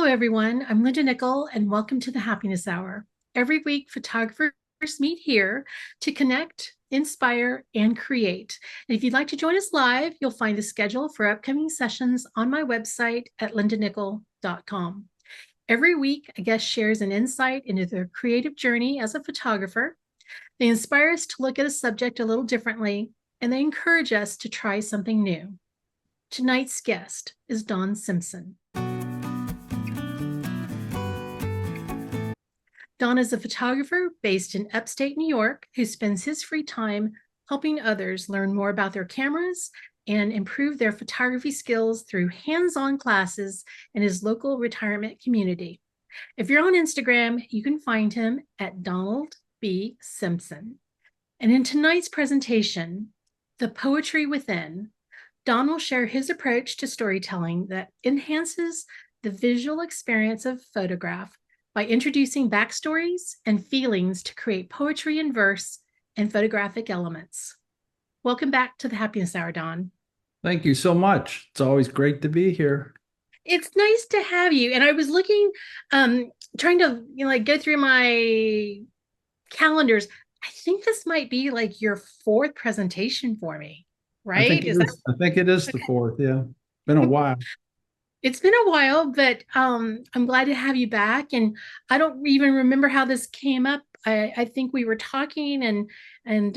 everyone. I'm Linda Nickell, and welcome to the Happiness Hour. Every week, photographers meet here to connect, inspire, and create. And if you'd like to join us live, you'll find the schedule for upcoming sessions on my website at lindanickell.com. Every week, a guest shares an insight into their creative journey as a photographer. They inspire us to look at a subject a little differently, and they encourage us to try something new. Tonight's guest is Don Simpson. Don is a photographer based in upstate New York who spends his free time helping others learn more about their cameras and improve their photography skills through hands-on classes in his local retirement community. If you're on Instagram, you can find him at Donald B. Simpson. And in tonight's presentation, The Poetry Within, Don will share his approach to storytelling that enhances the visual experience of photograph by introducing backstories and feelings to create poetry in verse and photographic elements. Welcome back to the Happiness Hour, Don. Thank you so much. It's always great to be here. It's nice to have you. And I was looking, trying to go through my calendars. I think this might be like your fourth presentation for me, right? I think it is the fourth. Yeah, been a while. It's been a while, but I'm glad to have you back. And I don't even remember how this came up. I think we were talking and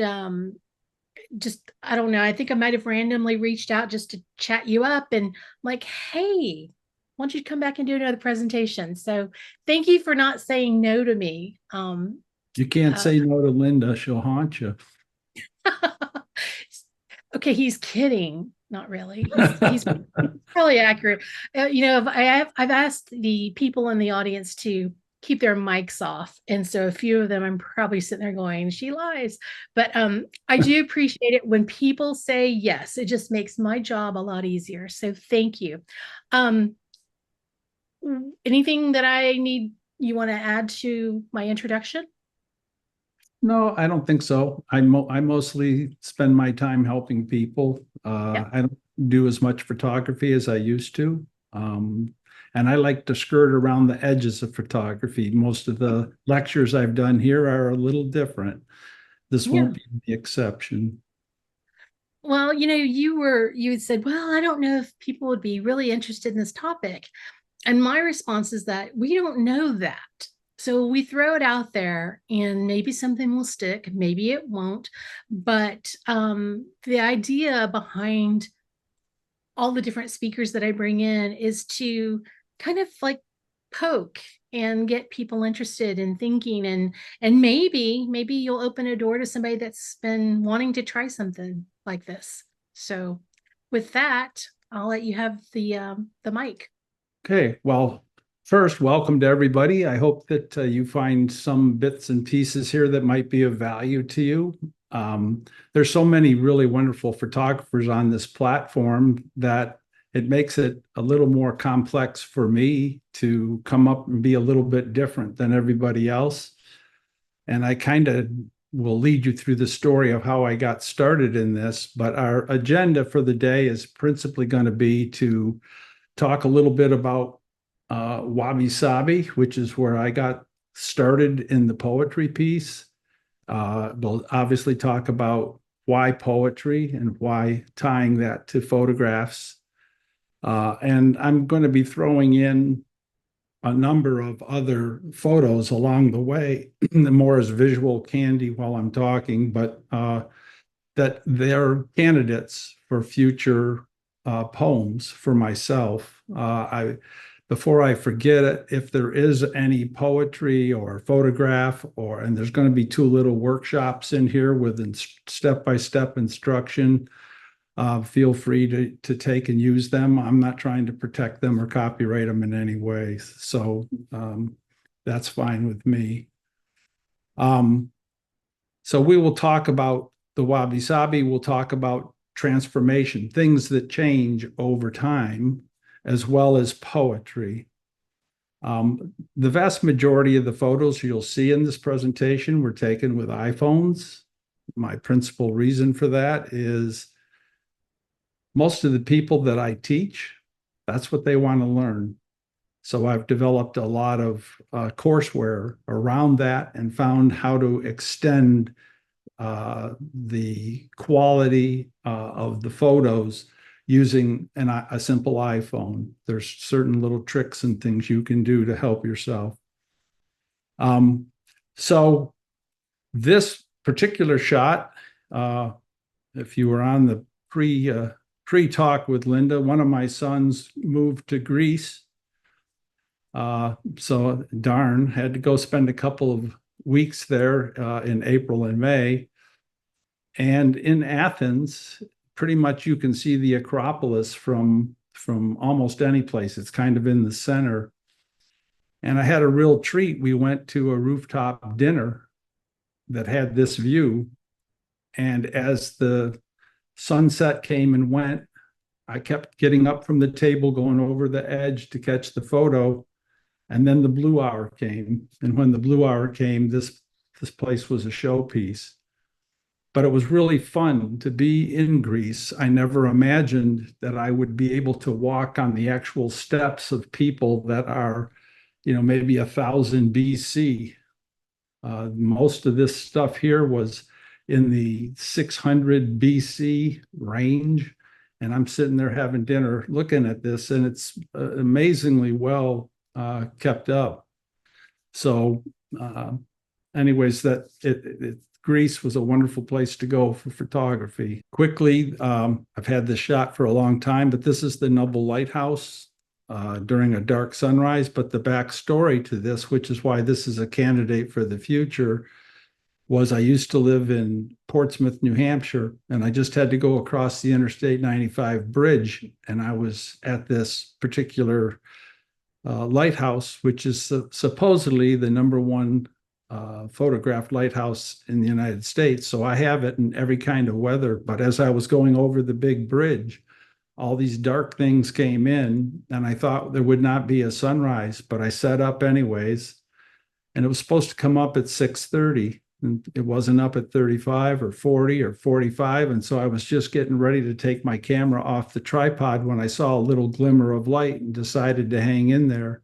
just, I don't know. I think I might have randomly reached out just to chat you up and like, hey, why don't you come back and do another presentation? So thank you for not saying no to me. You can't say no to Linda. She'll haunt you. Okay, he's kidding. Not really. He's probably accurate. I've asked the people in the audience to keep their mics off, and so a few of them, I'm probably sitting there going, "She lies." But I do appreciate it when people say yes. It just makes my job a lot easier. So thank you. Anything that you want to add to my introduction? No, I don't think so. I mostly spend my time helping people. Yep. I don't do as much photography as I used to. And I like to skirt around the edges of photography. Most of the lectures I've done here are a little different. This won't be the exception. Well, you had said, well, I don't know if people would be really interested in this topic. And my response is that we don't know that. So we throw it out there and maybe something will stick, maybe it won't. But the idea behind all the different speakers that I bring in is to kind of like poke and get people interested in thinking and maybe you'll open a door to somebody that's been wanting to try something like this. So with that, I'll let you have the mic. Okay, well, first, welcome to everybody. I hope that you find some bits and pieces here that might be of value to you. There's so many really wonderful photographers on this platform that it makes it a little more complex for me to come up and be a little bit different than everybody else. And I kind of will lead you through the story of how I got started in this. But our agenda for the day is principally going to be to talk a little bit about Wabi-Sabi, which is where I got started in the poetry piece. We'll obviously talk about why poetry and why tying that to photographs. And I'm going to be throwing in a number of other photos along the way, more as visual candy while I'm talking, but that they're candidates for future poems for myself. Before I forget it, if there is any poetry or photograph, and there's going to be two little workshops in here with step-by-step instruction, feel free to take and use them. I'm not trying to protect them or copyright them in any way. So that's fine with me. So we will talk about the Wabi-Sabi. We'll talk about transformation, things that change over time, as well as poetry. The vast majority of the photos you'll see in this presentation were taken with iPhones. My principal reason for that is most of the people that I teach, that's what they want to learn. So I've developed a lot of courseware around that and found how to extend the quality of the photos using a simple iPhone. There's certain little tricks and things you can do to help yourself. So this particular shot, if you were on the pre-talk with Linda, one of my sons moved to Greece. So darn, had to go spend a couple of weeks there in April and May. And in Athens, pretty much you can see the Acropolis from almost any place. It's kind of in the center. And I had a real treat. We went to a rooftop dinner that had this view. And as the sunset came and went, I kept getting up from the table, going over the edge to catch the photo. And then the blue hour came. And when the blue hour came, this place was a showpiece. But it was really fun to be in Greece. I never imagined that I would be able to walk on the actual steps of people that are, maybe 1,000 BC. Most of this stuff here was in the 600 BC range. And I'm sitting there having dinner looking at this, and it's amazingly well kept up. So anyways, Greece was a wonderful place to go for photography. Quickly, I've had this shot for a long time, but this is the Noble Lighthouse during a dark sunrise. But the backstory to this, which is why this is a candidate for the future, was I used to live in Portsmouth, New Hampshire, and I just had to go across the Interstate 95 bridge. And I was at this particular lighthouse, which is supposedly the #1 photographed lighthouse in the United States. So I have it in every kind of weather. But as I was going over the big bridge, all these dark things came in, and I thought there would not be a sunrise, but I set up anyways. And it was supposed to come up at 6:30, and it wasn't up at 35 or 40 or 45. And so I was just getting ready to take my camera off the tripod when I saw a little glimmer of light and decided to hang in there.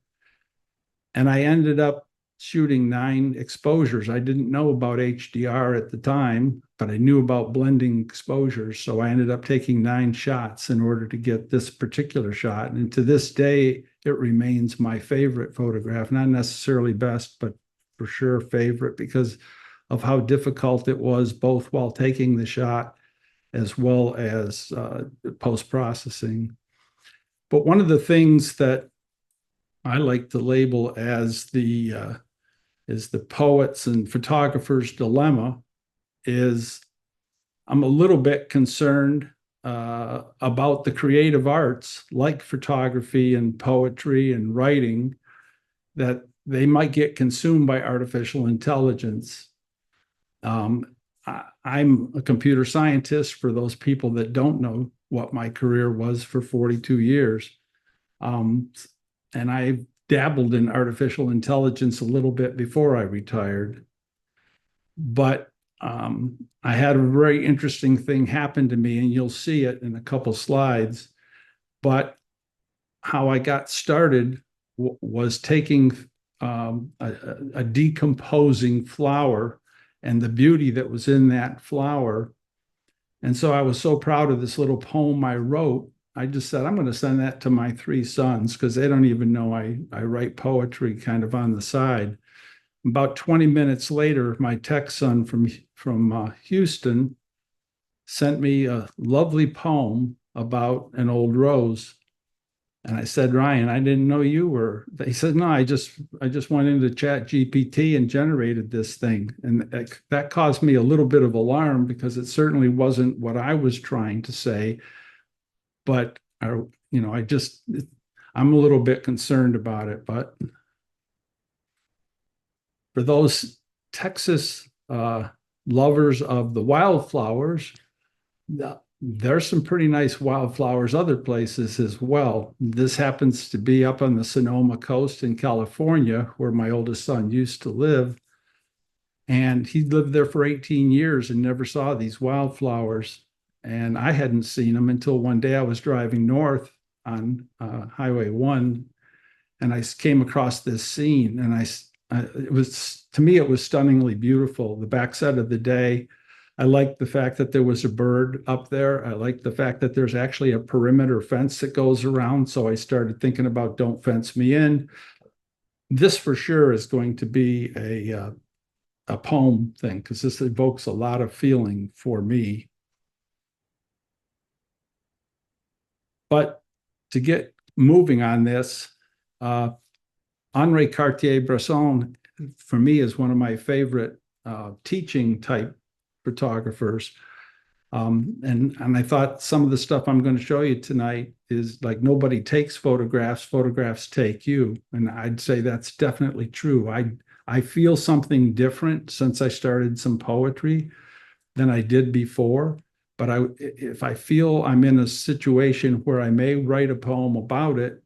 And I ended up shooting 9 exposures. I didn't know about HDR at the time, but I knew about blending exposures. So I ended up taking 9 shots in order to get this particular shot. And to this day, it remains my favorite photograph, not necessarily best, but for sure favorite, because of how difficult it was, both while taking the shot as well as post-processing. But one of the things that I like to label as the poet's and photographer's dilemma is I'm a little bit concerned about the creative arts, like photography and poetry and writing, that they might get consumed by artificial intelligence. I'm a computer scientist, for those people that don't know what my career was for 42 years. And I dabbled in artificial intelligence a little bit before I retired. But I had a very interesting thing happen to me, and you'll see it in a couple slides. But how I got started was taking a decomposing flower and the beauty that was in that flower. And so I was so proud of this little poem I wrote. I just said, I'm going to send that to my 3 sons, because they don't even know I write poetry kind of on the side. About 20 minutes later, my tech son from Houston sent me a lovely poem about an old rose. And I said, Ryan, I didn't know you were. He said, no, I just went into Chat GPT and generated this thing. And that caused me a little bit of alarm, because it certainly wasn't what I was trying to say. But I'm a little bit concerned about it. But for those Texas lovers of the wildflowers, there's some pretty nice wildflowers other places as well. This happens to be up on the Sonoma coast in California, where my oldest son used to live. And he lived there for 18 years and never saw these wildflowers. And I hadn't seen them until one day I was driving north on Highway 1. and I came across this scene, and it was, to me, it was stunningly beautiful. The backside of the day. I liked the fact that there was a bird up there. I liked the fact that there's actually a perimeter fence that goes around. So I started thinking about "Don't Fence Me In." This for sure is going to be a poem thing, because this evokes a lot of feeling for me. But to get moving on this, Henri Cartier Bresson, for me, is one of my favorite teaching type photographers. And I thought some of the stuff I'm going to show you tonight is like, nobody takes photographs, photographs take you. And I'd say that's definitely true. I feel something different since I started some poetry than I did before. But if I feel I'm in a situation where I may write a poem about it,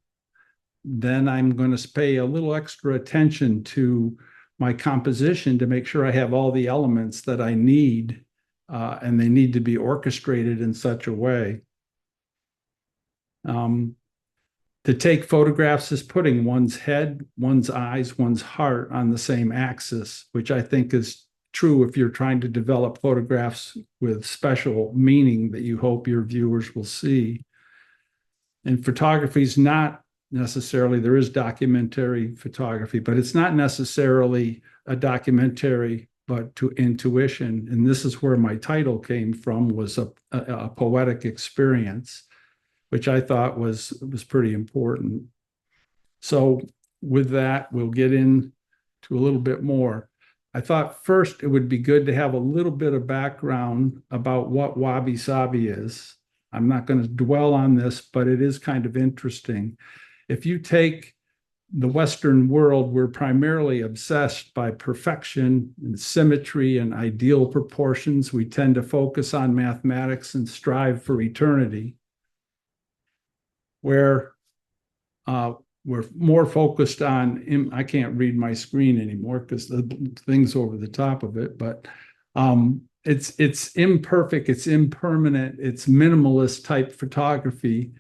then I'm going to pay a little extra attention to my composition to make sure I have all the elements that I need, and they need to be orchestrated in such a way. To take photographs is putting one's head, one's eyes, one's heart on the same axis, which I think is true if you're trying to develop photographs with special meaning that you hope your viewers will see. And photography is not necessarily, there is documentary photography, but it's not necessarily a documentary, but to intuition. And this is where my title came from, was a poetic experience, which I thought was pretty important. So with that, we'll get into a little bit more. I thought first it would be good to have a little bit of background about what Wabi-Sabi is. I'm not going to dwell on this, but it is kind of interesting. If you take the Western world, we're primarily obsessed by perfection and symmetry and ideal proportions. We tend to focus on mathematics and strive for eternity, where we're more focused on, I can't read my screen anymore because the thing's over the top of it, but it's imperfect, it's impermanent, it's minimalist type photography,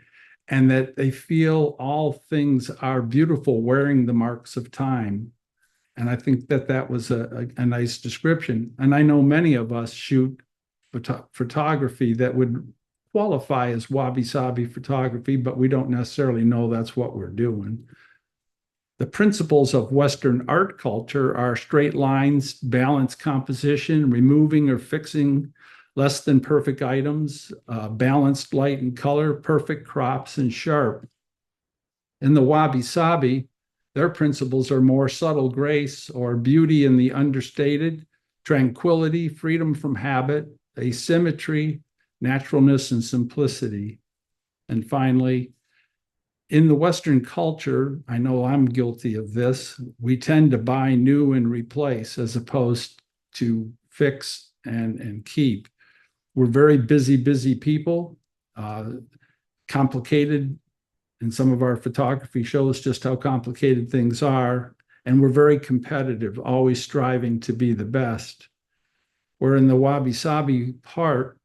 and that they feel all things are beautiful, wearing the marks of time. And I think that was a nice description. And I know many of us shoot photography that would qualify as wabi-sabi photography, but we don't necessarily know that's what we're doing. The principles of Western art culture are straight lines, balanced composition, removing or fixing less than perfect items, balanced light and color, perfect crops, and sharp. In the wabi-sabi, their principles are more subtle grace or beauty in the understated, tranquility, freedom from habit, asymmetry, naturalness, and simplicity. And finally, in the Western culture, I know I'm guilty of this, we tend to buy new and replace as opposed to fix and keep. We're very busy people, complicated, and some of our photography shows just how complicated things are. And we're very competitive, always striving to be the best. Where in the wabi-sabi part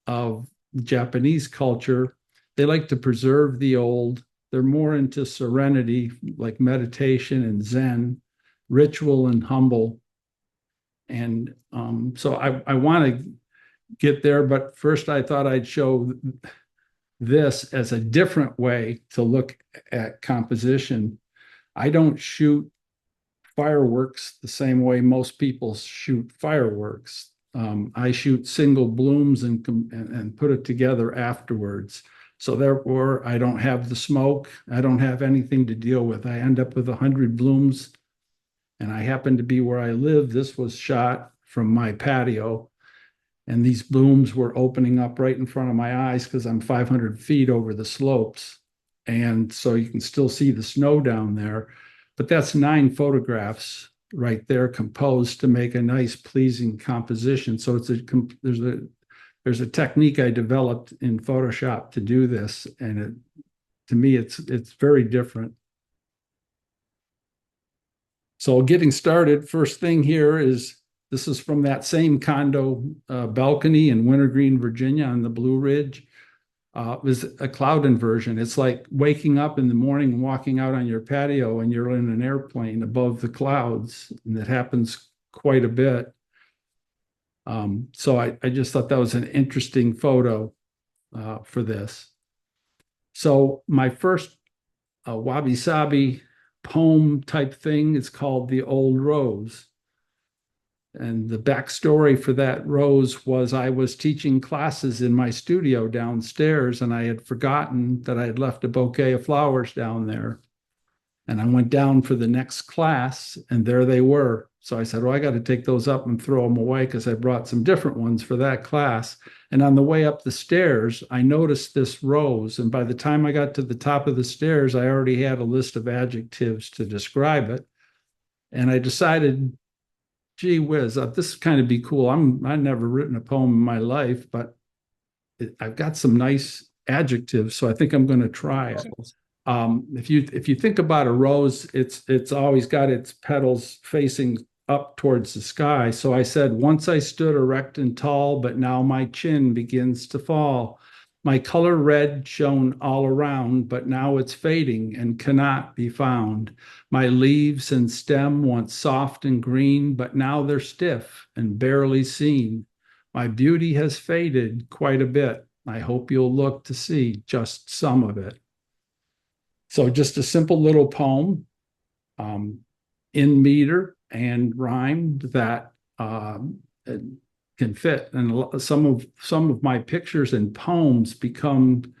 of Japanese culture, they like to preserve the old. They're more into serenity, like meditation and Zen, ritual and humble. And so I want to get there, but first I thought I'd show this as a different way to look at composition. I don't shoot fireworks the same way most people shoot fireworks. I shoot single blooms and put it together afterwards. So therefore, I don't have the smoke. I don't have anything to deal with. I end up with 100 blooms, and I happen to be where I live. This was shot from my patio, and these blooms were opening up right in front of my eyes because I'm 500 feet over the slopes. And so you can still see the snow down there. But that's 9 photographs right there composed to make a nice, pleasing composition. So there's a technique I developed in Photoshop to do this, and to me it's very different. So getting started, first thing here is, this is from that same condo balcony in Wintergreen, Virginia, on the Blue Ridge. is a cloud inversion. It's like waking up in the morning and walking out on your patio and you're in an airplane above the clouds, and that happens quite a bit. So I just thought that was an interesting photo for this. So my first Wabi-Sabi poem type thing is called The Old Rose. And the backstory for that rose was I was teaching classes in my studio downstairs, and I had forgotten that I had left a bouquet of flowers down there. And I went down for the next class, and there they were. So I said, well, I got to take those up and throw them away because I brought some different ones for that class. And on the way up the stairs, I noticed this rose. And by the time I got to the top of the stairs, I already had a list of adjectives to describe it. And I decided, gee whiz, this kind of be cool. I've never written a poem in my life, but I've got some nice adjectives, so I think I'm going to try it. If you think about a rose, it's always got its petals facing up towards the sky. So I said, once I stood erect and tall, but now my chin begins to fall. My color red shone all around, but now it's fading and cannot be found. My leaves and stem once soft and green, but now they're stiff and barely seen. My beauty has faded quite a bit. I hope you'll look to see just some of it. So just a simple little poem in meter and rhymed that can fit. And some of my pictures and poems become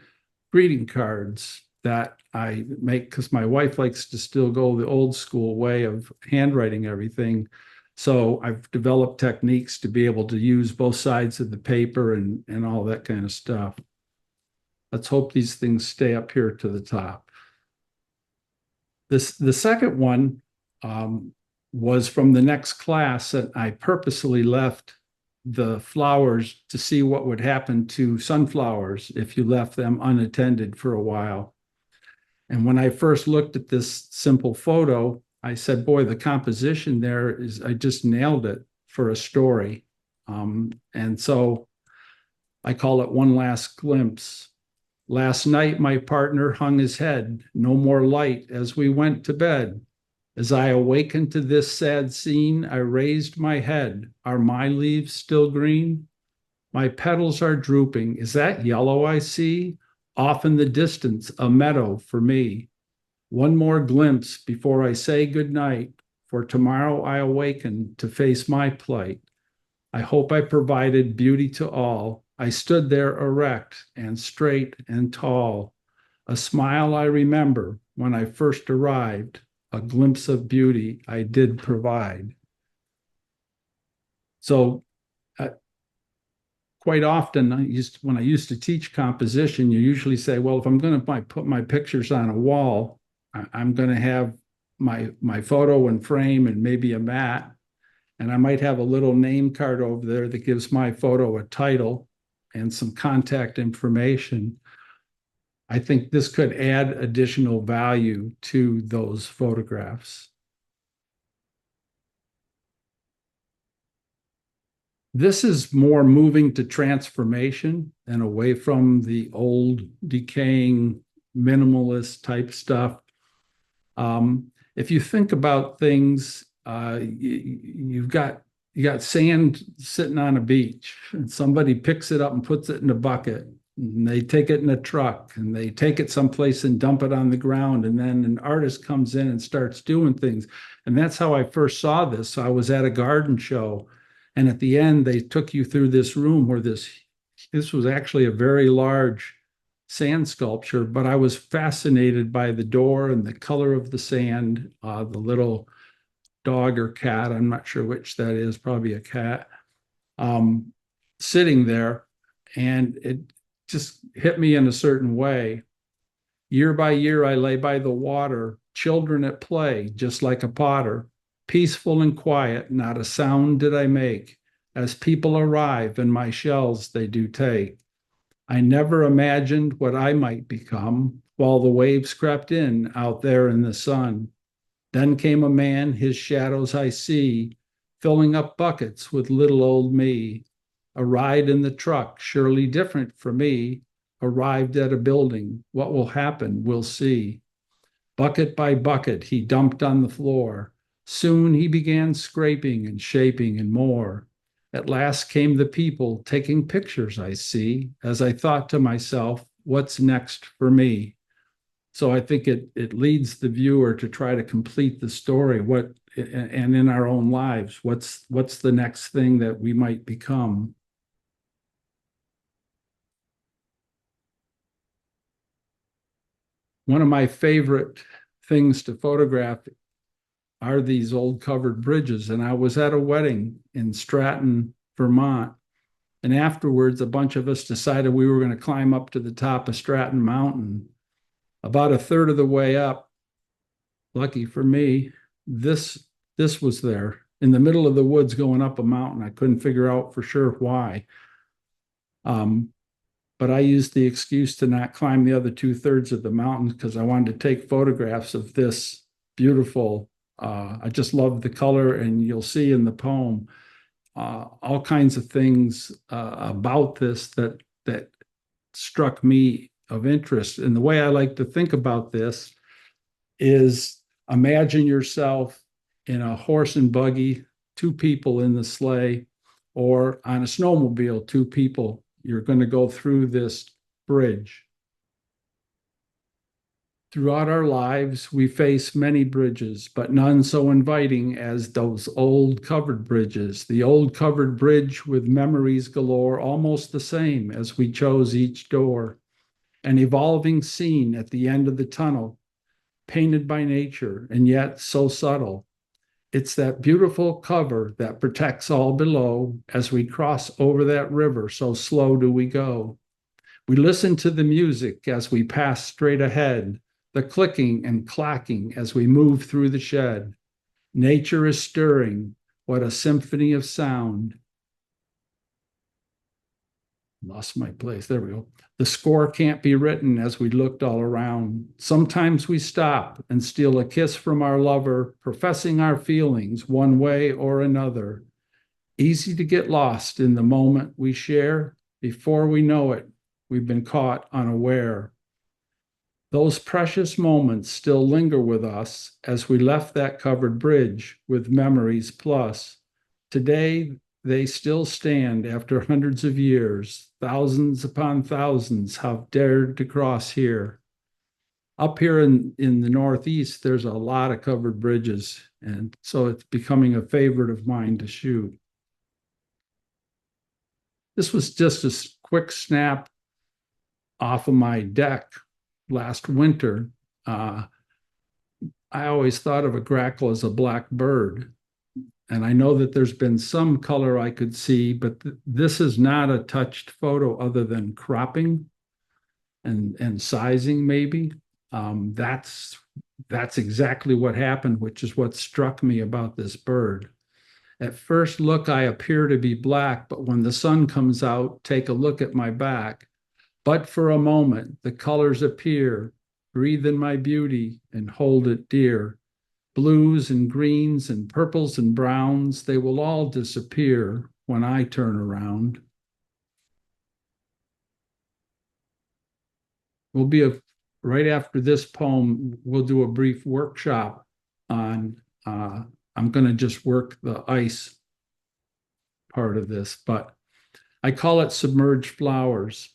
greeting cards that I make because my wife likes to still go the old school way of handwriting everything. So I've developed techniques to be able to use both sides of the paper and all that kind of stuff. Let's hope these things stay up here to the top. The second one was from the next class that I purposely left the flowers to see what would happen to sunflowers if you left them unattended for a while. And when I first looked at this simple photo, I said, boy, the composition there is, I just nailed it for a story. And so I call it One Last Glimpse. Last night, my partner hung his head, no more light as we went to bed. As I awakened to this sad scene, I raised my head. Are my leaves still green? My petals are drooping. Is that yellow I see? Off in the distance, a meadow for me. One more glimpse before I say goodnight, for tomorrow I awaken to face my plight. I hope I provided beauty to all. I stood there erect and straight and tall. A smile I remember when I first arrived. A glimpse of beauty I did provide. So quite often, when I used to teach composition, you usually say, well, if I'm going to put my pictures on a wall, I'm going to have my photo and frame and maybe a mat. And I might have a little name card over there that gives my photo a title and some contact information. I think this could add additional value to those photographs. This is more moving to transformation and away from the old decaying minimalist type stuff. If you think about things, you got sand sitting on a beach, and somebody picks it up and puts it in a bucket, and they take it in a truck, and they take it someplace and dump it on the ground, and then an artist comes in and starts doing things. And that's how I first saw this. So I was at a garden show, and at the end, they took you through this room where this was actually a very large sand sculpture, but I was fascinated by the door and the color of the sand, the little dog or cat, I'm not sure which that is, probably a cat, sitting there. And it just hit me in a certain way. Year by year, I lay by the water, children at play, just like a potter, peaceful and quiet, not a sound did I make. As people arrive and my shells they do take. I never imagined what I might become while the waves crept in out there in the sun. Then came a man, his shadows I see, filling up buckets with little old me. A ride in the truck, surely different for me. arrived at a building. What will happen? We'll see. Bucket by bucket, he dumped on the floor. Soon he began scraping and shaping and more. At last came the people taking pictures, I see, as I thought to myself, what's next for me? So I think it leads the viewer to try to complete the story. And in our own lives, what's the next thing that we might become? One of my favorite things to photograph are these old covered bridges. And I was at a wedding in Stratton, Vermont. And afterwards, a bunch of us decided we were going to climb up to the top of Stratton Mountain. About a third of the way up, lucky for me, this was there in the middle of the woods going up a mountain. I couldn't figure out for sure why. But I used the excuse to not climb the other 2/3 of the mountain because I wanted to take photographs of this beautiful. I just love the color, and you'll see in the poem all kinds of things about this that struck me of interest. And the way I like to think about this is imagine yourself in a horse and buggy, two people in the sleigh, or on a snowmobile, two people. You're going to go through this bridge. Throughout our lives, we face many bridges, but none so inviting as those old covered bridges. The old covered bridge with memories galore, almost the same as we chose each door. An evolving scene at the end of the tunnel, painted by nature and yet so subtle. It's that beautiful cover that protects all below as we cross over that river, so slow do we go. We listen to the music as we pass straight ahead, the clicking and clacking as we move through the shed. Nature is stirring, what a symphony of sound. Lost my place. There we go. The score can't be written as we looked all around. Sometimes we stop and steal a kiss from our lover, professing our feelings one way or another. Easy to get lost in the moment we share. Before we know it, we've been caught unaware. Those precious moments still linger with us as we left that covered bridge with memories plus. Today, they still stand after hundreds of years. Thousands upon thousands have dared to cross here. Up here in the Northeast, there's a lot of covered bridges, and so it's becoming a favorite of mine to shoot. This was just a quick snap off of my deck last winter. I always thought of a grackle as a black bird. And I know that there's been some color I could see, but this is not a touched photo other than cropping and sizing maybe. That's exactly what happened, which is what struck me about this bird. At first look, I appear to be black, but when the sun comes out, take a look at my back. But for a moment, the colors appear, breathe in my beauty and hold it dear. Blues and greens and purples and browns, they will all disappear when I turn around. Right after this poem, we'll do a brief workshop on, I'm going to just work the ice part of this, but I call it submerged flowers.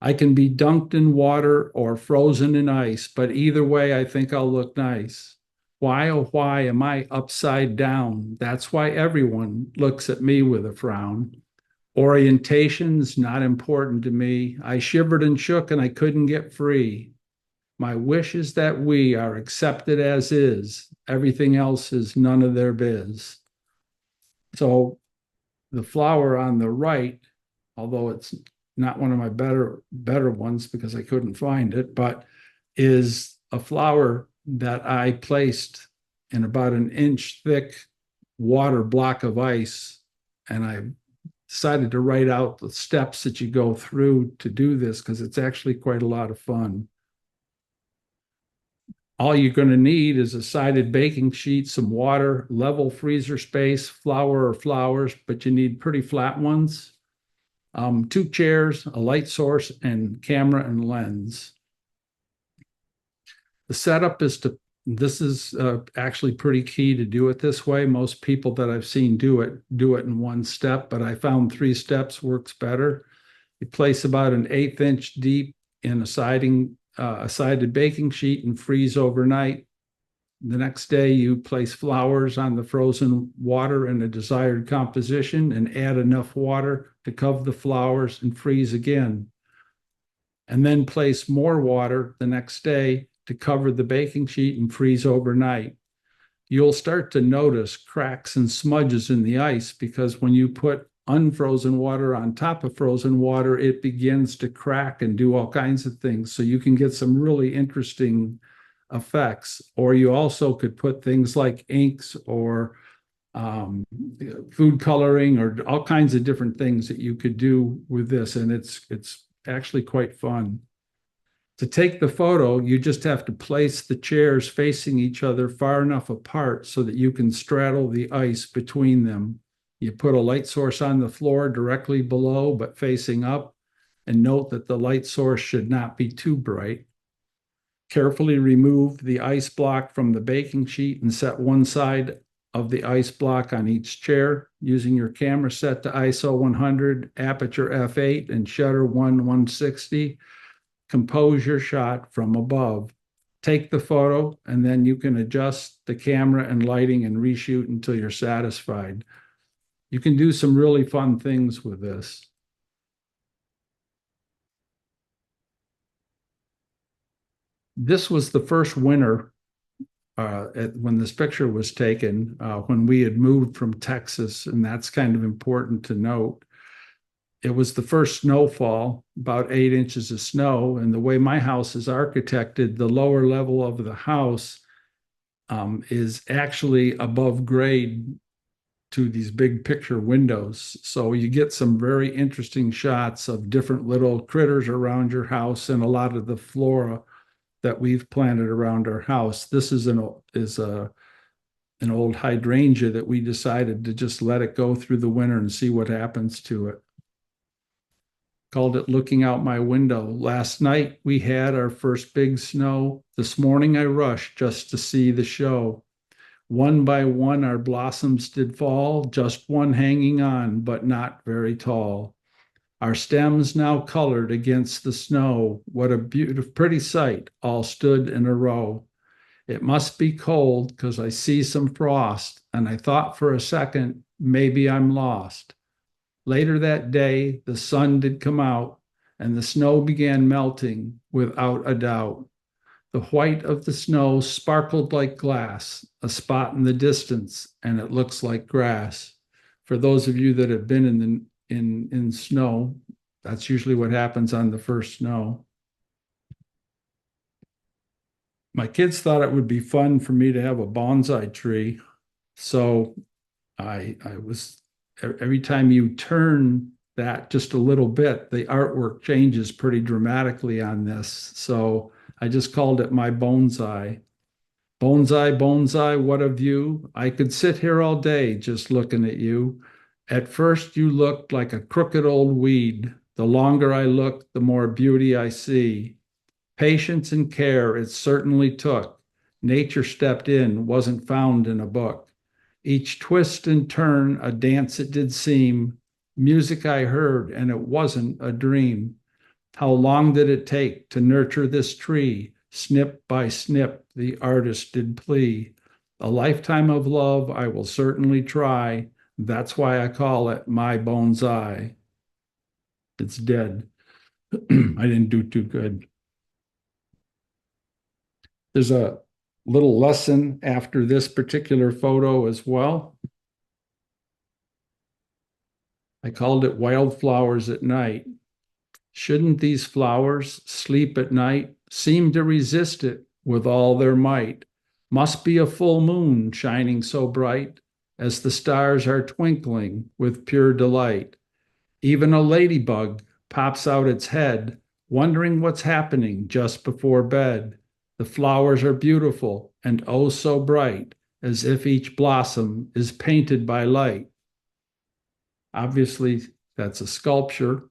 I can be dunked in water or frozen in ice, but either way, I think I'll look nice. Why, oh, why am I upside down? That's why everyone looks at me with a frown. Orientation's not important to me. I shivered and shook and I couldn't get free. My wish is that we are accepted as is. Everything else is none of their biz. So the flower on the right, although it's not one of my better ones because I couldn't find it, but is a flower that I placed in about an inch thick water block of ice. And I decided to write out the steps that you go through to do this because it's actually quite a lot of fun. All you're going to need is a sided baking sheet, some water, level freezer space, flour or flowers, but you need pretty flat ones. Two chairs, a light source, and camera and lens. The setup is this is actually pretty key to do it this way. Most people that I've seen do it in one step, but I found 3 steps works better. You place about an 1/8 inch deep in a sided baking sheet and freeze overnight. The next day, you place flowers on the frozen water in a desired composition and add enough water to cover the flowers and freeze again. And then place more water the next day to cover the baking sheet and freeze overnight. You'll start to notice cracks and smudges in the ice because when you put unfrozen water on top of frozen water, it begins to crack and do all kinds of things. So you can get some really interesting effects. Or you also could put things like inks or food coloring or all kinds of different things that you could do with this. And it's actually quite fun. To take the photo, you just have to place the chairs facing each other far enough apart so that you can straddle the ice between them. You put a light source on the floor directly below, but facing up, and note that the light source should not be too bright. Carefully remove the ice block from the baking sheet and set one side of the ice block on each chair using your camera set to ISO 100, aperture f8, and shutter 1/160. Compose your shot from above. Take the photo, and then you can adjust the camera and lighting and reshoot until you're satisfied. You can do some really fun things with this. This was the first winter when this picture was taken, when we had moved from Texas, and that's kind of important to note. It was the first snowfall, about 8 inches of snow. And the way my house is architected, the lower level of the house is actually above grade to these big picture windows. So you get some very interesting shots of different little critters around your house and a lot of the flora that we've planted around our house. This is an old hydrangea that we decided to just let it go through the winter and see what happens to it. Called it Looking Out My Window. Last night we had our first big snow. This morning I rushed just to see the show. One by one our blossoms did fall, just one hanging on, but not very tall. Our stems now colored against the snow. What a beautiful, pretty sight, all stood in a row. It must be cold because I see some frost, and I thought for a second, maybe I'm lost. Later that day, the sun did come out, and the snow began melting without a doubt. The white of the snow sparkled like glass, a spot in the distance, and it looks like grass. For those of you that have been in snow, that's usually what happens on the first snow. My kids thought it would be fun for me to have a bonsai tree, so I was every time you turn that just a little bit, the artwork changes pretty dramatically on this. So I just called it my bonsai. Bonsai, bonsai, what a view. I could sit here all day just looking at you. At first, you looked like a crooked old weed. The longer I look, the more beauty I see. Patience and care it certainly took. Nature stepped in, wasn't found in a book. Each twist and turn a dance it did seem, music I heard, and it wasn't a dream. How long did it take to nurture this tree? Snip by snip, the artist did plea. A lifetime of love I will certainly try. That's why I call it my bonsai. It's dead. I didn't do too good. There's a little lesson after this particular photo as well. I called it Wildflowers at Night. Shouldn't these flowers sleep at night? Seem to resist it with all their might. Must be a full moon shining so bright as the stars are twinkling with pure delight. Even a ladybug pops out its head, wondering what's happening just before bed. The flowers are beautiful and oh so bright, as if each blossom is painted by light. Obviously, That's a sculpture.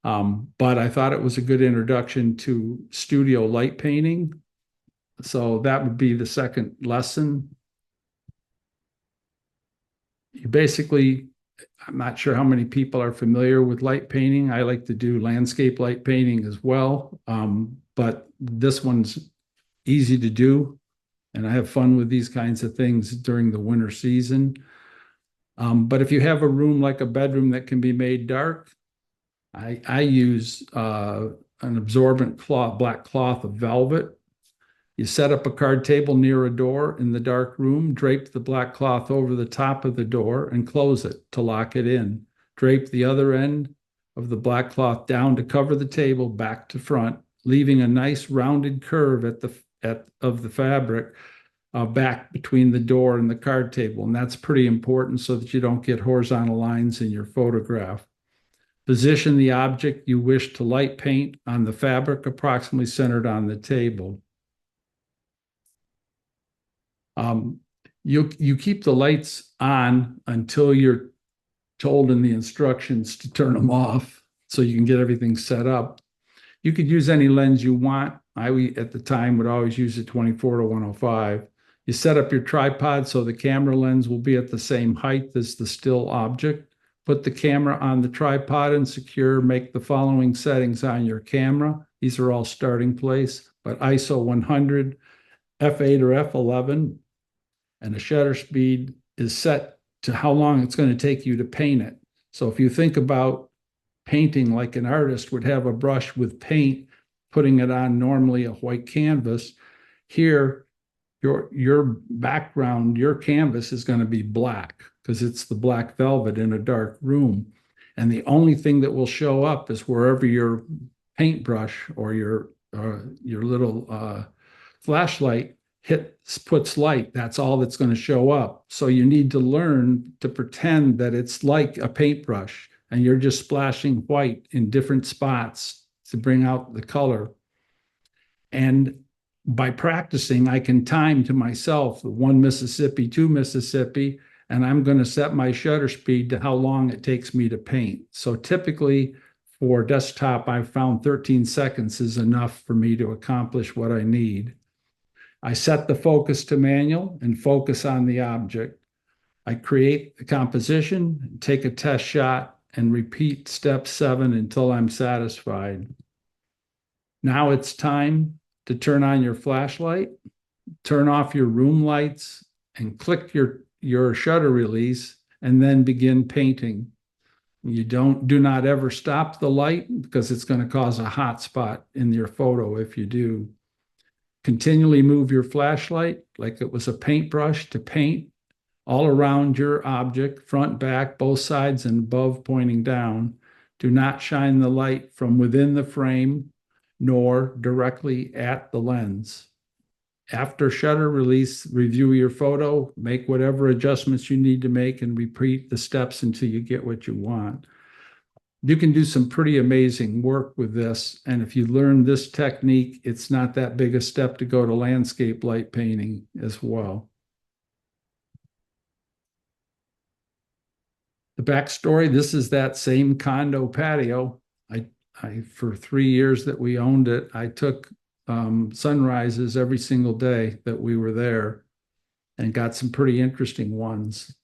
But I thought it was a good introduction to studio light painting. So that would be the second lesson. You basically, I'm not sure how many people are familiar with light painting. I like to do landscape light painting as well. But this one's easy to do. And I have fun with these kinds of things during the winter season. But if you have a room like a bedroom that can be made dark, I use an absorbent cloth, black cloth of velvet. You set up a card table near a door in the dark room, drape the black cloth over the top of the door and close it to lock it in. Drape the other end of the black cloth down to cover the table back to front, leaving a nice rounded curve of the fabric back between the door and the card table. And that's pretty important so that you don't get horizontal lines in your photograph. Position the object you wish to light paint on the fabric approximately centered on the table. You keep the lights on until you're told in the instructions to turn them off so you can get everything set up. You could use any lens you want. At the time, would always use a 24-105. You set up your tripod so the camera lens will be at the same height as the still object. Put the camera on the tripod and secure. Make the following settings on your camera. These are all starting place, but ISO 100, f8 or f11, and the shutter speed is set to how long it's going to take you to paint it. So if you think about painting like an artist would have a brush with paint, putting it on normally a white canvas, here your background, your canvas is going to be black because it's the black velvet in a dark room. And the only thing that will show up is wherever your paintbrush or your little flashlight puts light. That's all that's going to show up. So you need to learn to pretend that it's like a paintbrush and you're just splashing white in different spots to bring out the color. And by practicing, I can time to myself 1 Mississippi, 2 Mississippi, and I'm going to set my shutter speed to how long it takes me to paint. So typically for desktop, I've found 13 seconds is enough for me to accomplish what I need. I set the focus to manual and focus on the object. I create the composition, take a test shot, and repeat step 7 until I'm satisfied. Now it's time to turn on your flashlight, turn off your room lights, and click your shutter release, and then begin painting. You do not ever stop the light because it's going to cause a hot spot in your photo if you do. Continually move your flashlight like it was a paintbrush to paint all around your object, front, back, both sides, and above pointing down. Do not shine the light from within the frame nor directly at the lens. After shutter release, review your photo, make whatever adjustments you need to make, and repeat the steps until you get what you want. You can do some pretty amazing work with this. And if you learn this technique, it's not that big a step to go to landscape light painting as well. The backstory, this is that same condo patio. For 3 years that we owned it, I took sunrises every single day that we were there and got some pretty interesting ones,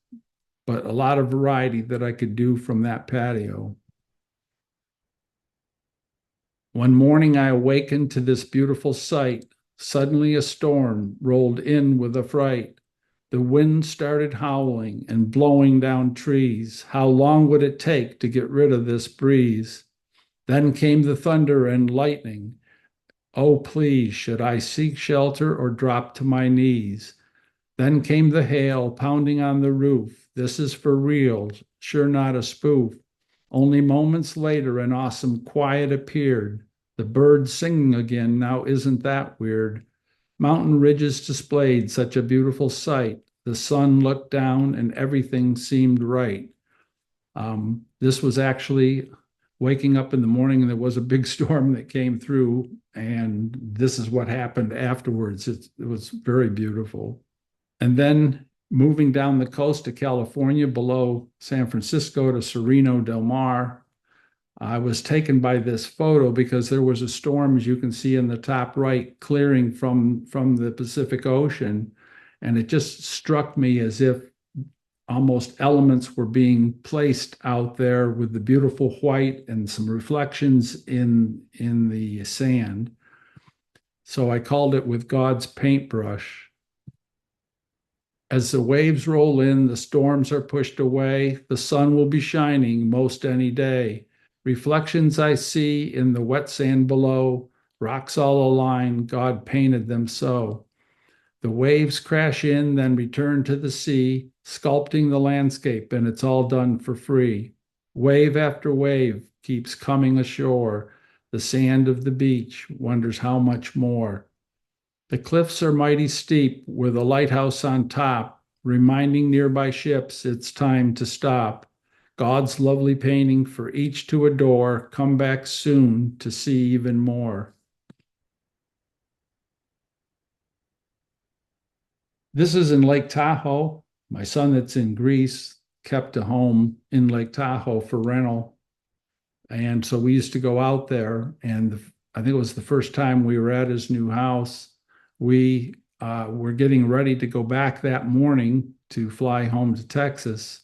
but a lot of variety that I could do from that patio. One morning I awakened to this beautiful sight. Suddenly a storm rolled in with a fright. The wind started howling and blowing down trees. How long would it take to get rid of this breeze? Then came the thunder and lightning. Oh, please, should I seek shelter or drop to my knees? Then came the hail pounding on the roof. This is for real, sure not a spoof. Only moments later, an awesome quiet appeared. The birds singing again, now isn't that weird? Mountain ridges displayed such a beautiful sight. The sun looked down and everything seemed right. This was actually waking up in the morning and there was a big storm that came through, and this is what happened afterwards. It was very beautiful. And then moving down the coast of California below San Francisco to Sereno del Mar. I was taken by this photo because there was a storm, as you can see in the top right, clearing from the Pacific Ocean. And it just struck me as if almost elements were being placed out there with the beautiful white and some reflections in the sand. So I called it With God's Paintbrush. As the waves roll in, the storms are pushed away, the sun will be shining most any day. Reflections I see in the wet sand below, rocks all align, God painted them so. The waves crash in, then return to the sea, sculpting the landscape, and it's all done for free. Wave after wave keeps coming ashore. The sand of the beach wonders how much more. The cliffs are mighty steep with a lighthouse on top, reminding nearby ships it's time to stop. God's lovely painting for each to adore. Come back soon to see even more. This is in Lake Tahoe. My son that's in Greece kept a home in Lake Tahoe for rental. And so we used to go out there. And I think it was the first time we were at his new house. We were getting ready to go back that morning to fly home to Texas,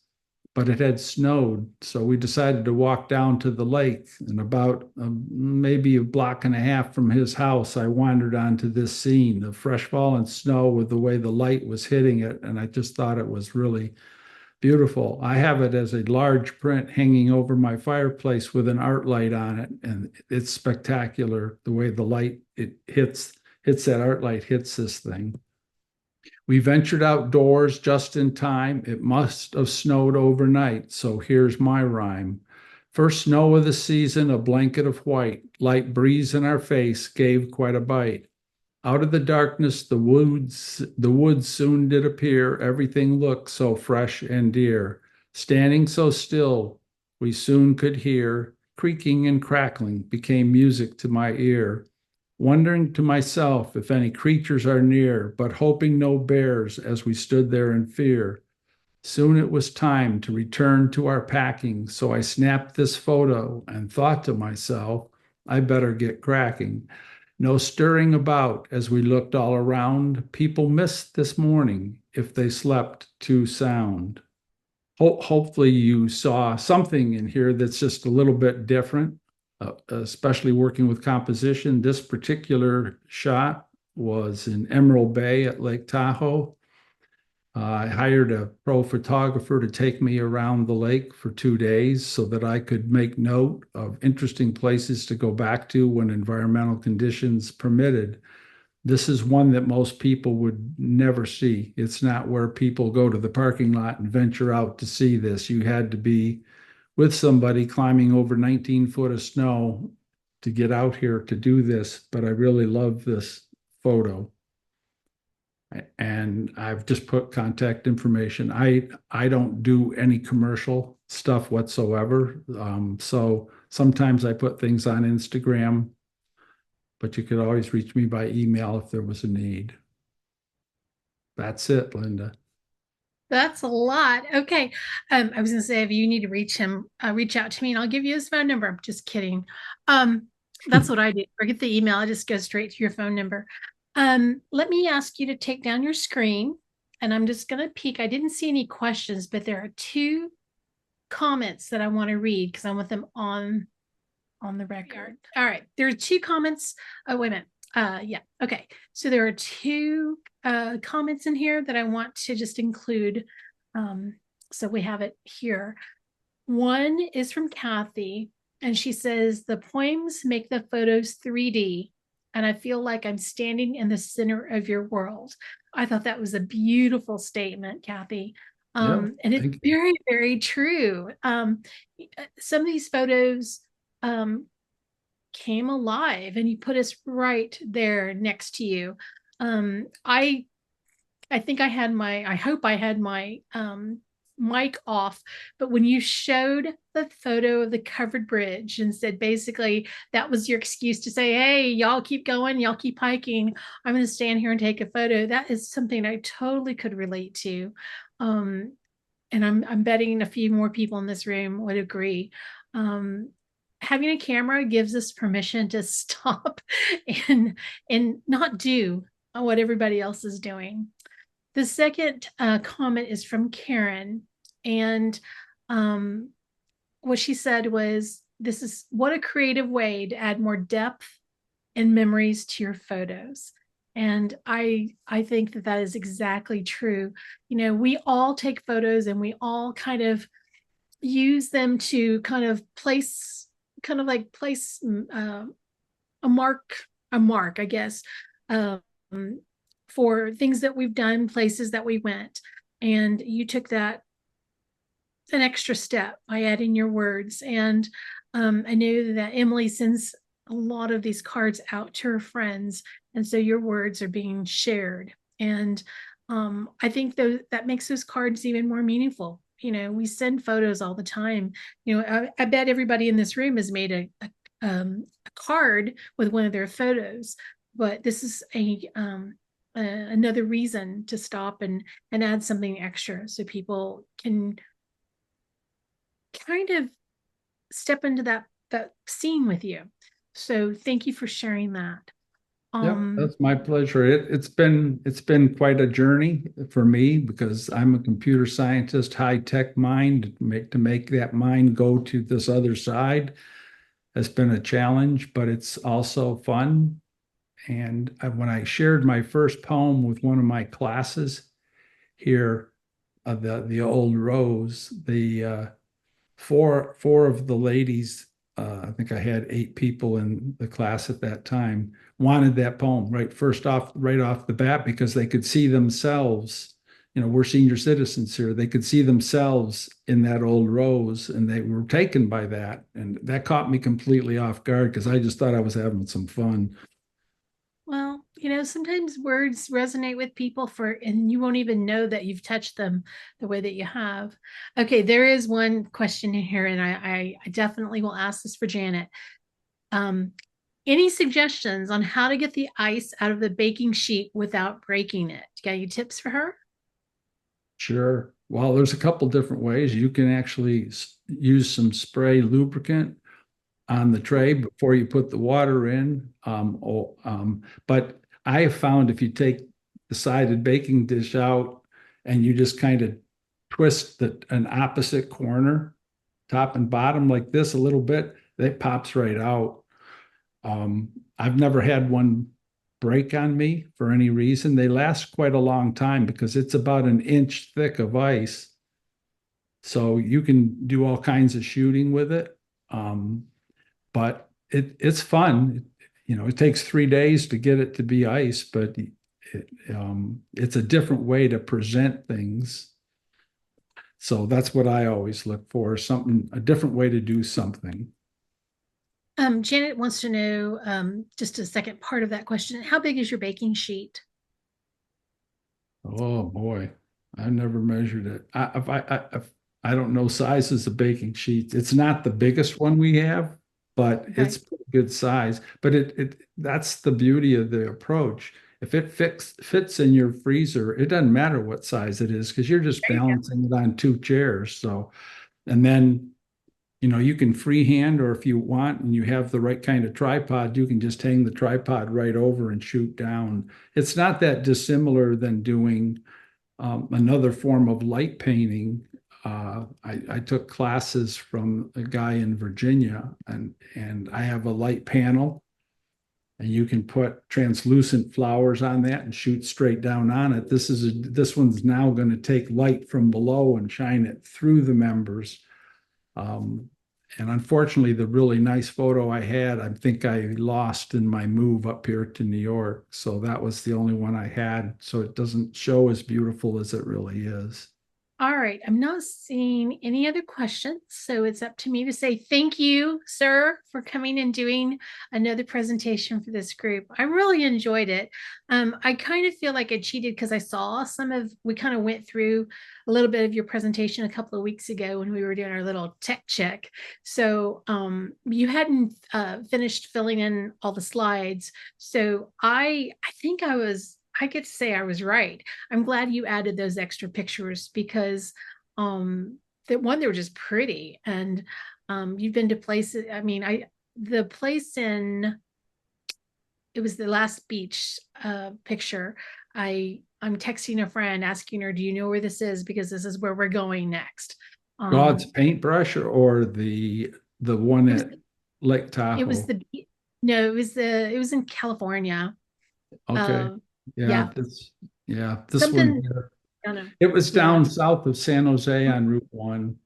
but it had snowed. So we decided to walk down to the lake. And about maybe a block and a half from his house, I wandered onto this scene of fresh fallen snow with the way the light was hitting it. And I just thought it was really beautiful. I have it as a large print hanging over my fireplace with an art light on it. And it's spectacular the way the light it hits that art light hits this thing. We ventured outdoors just in time. It must have snowed overnight, so here's my rhyme. First snow of the season, a blanket of white, light breeze in our face gave quite a bite. Out of the darkness, the woods soon did appear. Everything looked so fresh and dear. Standing so still, we soon could hear creaking and crackling became music to my ear. Wondering to myself if any creatures are near, but hoping no bears as we stood there in fear. Soon it was time to return to our packing, so I snapped this photo and thought to myself, I better get cracking. No stirring about as we looked all around. People missed this morning if they slept too sound. Hopefully you saw something in here that's just a little bit different, especially working with composition. This particular shot was in Emerald Bay at Lake Tahoe. I hired a pro photographer to take me around the lake for 2 days so that I could make note of interesting places to go back to when environmental conditions permitted. This is one that most people would never see. It's not where people go to the parking lot and venture out to see this. You had to be with somebody climbing over 19 foot of snow to get out here to do this, but I really love this photo. And I've just put contact information. I don't do any commercial stuff whatsoever. So sometimes I put things on Instagram, but you could always reach me by email if there was a need. That's it, Linda. That's a lot. Okay. I was gonna say if you need to reach him, reach out to me and I'll give you his phone number. I'm just kidding. That's what I do. Forget the email. I just go straight to your phone number. Let me ask you to take down your screen and I'm just gonna peek. I didn't see any questions, but there are two comments that I want to read because I want them on the record. All right. There are two comments. Oh, wait a minute. Yeah. Okay. So there are two comments in here that I want to just include. So we have it here. One is from Kathy, and she says, the poems make the photos 3D, and I feel like I'm standing in the center of your world. I thought that was a beautiful statement, Kathy. Yeah, And it's very, very true. Some of these photos came alive and you put us right there next to you. I think I hope I had my mic off, but when you showed the photo of the covered bridge and said basically that was your excuse to say, hey, y'all keep going, y'all keep hiking, I'm going to stand here and take a photo, that is something I totally could relate to. um, and I'm betting a few more people in this room would agree. um, Having a camera gives us permission to stop and not do what everybody else is doing. The second comment is from Karen, and um, what she said was, "This is what a creative way to add more depth and memories to your photos." And I think that that is exactly true. You know, we all take photos and we all kind of use them to kind of place, kind of like place a mark, I guess, um, for things that we've done, places that we went. And you took that an extra step by adding your words. And I know that Emily sends a lot of these cards out to her friends. And so your words are being shared. And I think that makes those cards even more meaningful. You know, we send photos all the time. You know, I bet everybody in this room has made a card with one of their photos, but this is another reason to stop and add something extra so people can kind of step into that scene with you. So thank you for sharing that. Yep, Um, that's my pleasure. It's been quite a journey for me because I'm a computer scientist, high tech mind. To make that mind go to this other side has been a challenge, but it's also fun. And when I shared my first poem with one of my classes here, the old rose, the four of the ladies, I think I had 8 people in the class at that time, wanted that poem right off the bat because they could see themselves. You know, we're senior citizens here. They could see themselves in that old rose, and they were taken by that. And that caught me completely off guard because I just thought I was having some fun. well, you know, sometimes words resonate with people and you won't even know that you've touched them the way that you have. Okay, there is one question in here, and I definitely will ask this for Janet. Um, any suggestions on how to get the ice out of the baking sheet without breaking it? Got any tips for her? Sure. Well, there's a couple different ways. You can actually use some spray lubricant on the tray before you put the water in. But I have found if you take the sided baking dish out and you just kind of twist an opposite corner, top and bottom like this a little bit, it pops right out. I've never had one break on me for any reason. They last quite a long time because it's about an inch thick of ice. So you can do all kinds of shooting with it. But it's fun. You know, it takes 3 days to get it to be ice, but it's a different way to present things. So that's what I always look for, something, a different way to do something. Janet wants to know, just a second part of that question. How big is your baking sheet? Oh boy, I've never measured it. I don't know sizes of baking sheets. It's not the biggest one we have, but Okay. it's pretty good size. But it that's the beauty of the approach. If it fits in your freezer, it doesn't matter what size it is because you're just There you go. balancing it on 2 chairs. So, and then you can freehand, or if you want and you have the right kind of tripod, you can just hang the tripod right over and shoot down. It's not that dissimilar than doing another form of light painting. I took classes from a guy in Virginia, and I have a light panel, and you can put translucent flowers on that and shoot straight down on it. This one's now going to take light from below and shine it through the members. Um, and unfortunately, the really nice photo I had, I think I lost in my move up here to New York. So that was the only one I had. So it doesn't show as beautiful as it really is. All right, I'm not seeing any other questions, so it's up to me to say thank you, sir, for coming and doing another presentation for this group. I really enjoyed it. I kind of feel like I cheated because I saw we kind of went through a little bit of your presentation a couple of weeks ago when we were doing our little tech check. So you hadn't finished filling in all the slides. So I think I get to say I was right. I'm glad you added those extra pictures because they were just pretty. And you've been to places. I mean, the place in it was the last beach picture. I'm texting a friend asking her, "Do you know where this is? Because this is where we're going next." God's Um, paintbrush or the one it was at Lake it was Tahoe? the no, it was in California. Okay. Uh, Yeah, yeah, this one something. here. I don't know. It was Yeah. down south of San Jose on Route 1.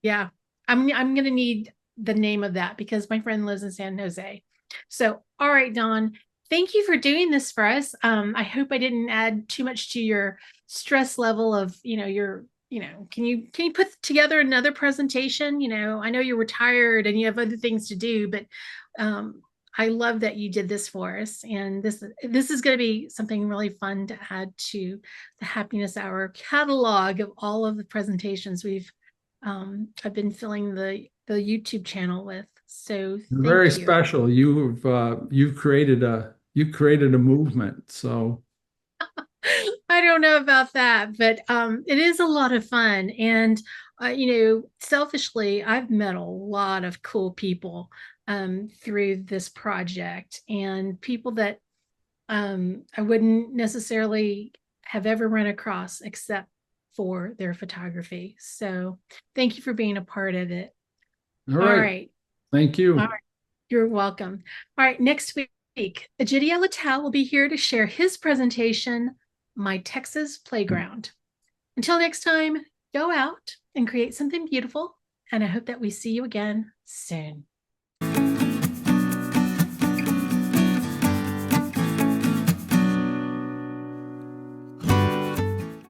Yeah. I'm gonna need the name of that because my friend lives in San Jose. So, all right, Don, thank you for doing this for us. I hope I didn't add too much to your stress level of, can you put together another presentation? I know you're retired and you have other things to do, but I love that you did this for us. And this is going to be something really fun to add to the Happiness Hour catalog of all of the presentations I've been filling the YouTube channel with. So Very thank you. special. You've created a movement. So I don't know about that, but it is a lot of fun. And selfishly, I've met a lot of cool people through this project, and people that I wouldn't necessarily have ever run across except for their photography. So thank you for being a part of it. all All right. right. Thank All you. right. You're welcome. All right. Next week, Egidio Littell will be here to share his presentation, My Texas Playground. Until next time, go out and create something beautiful. And I hope that we see you again soon.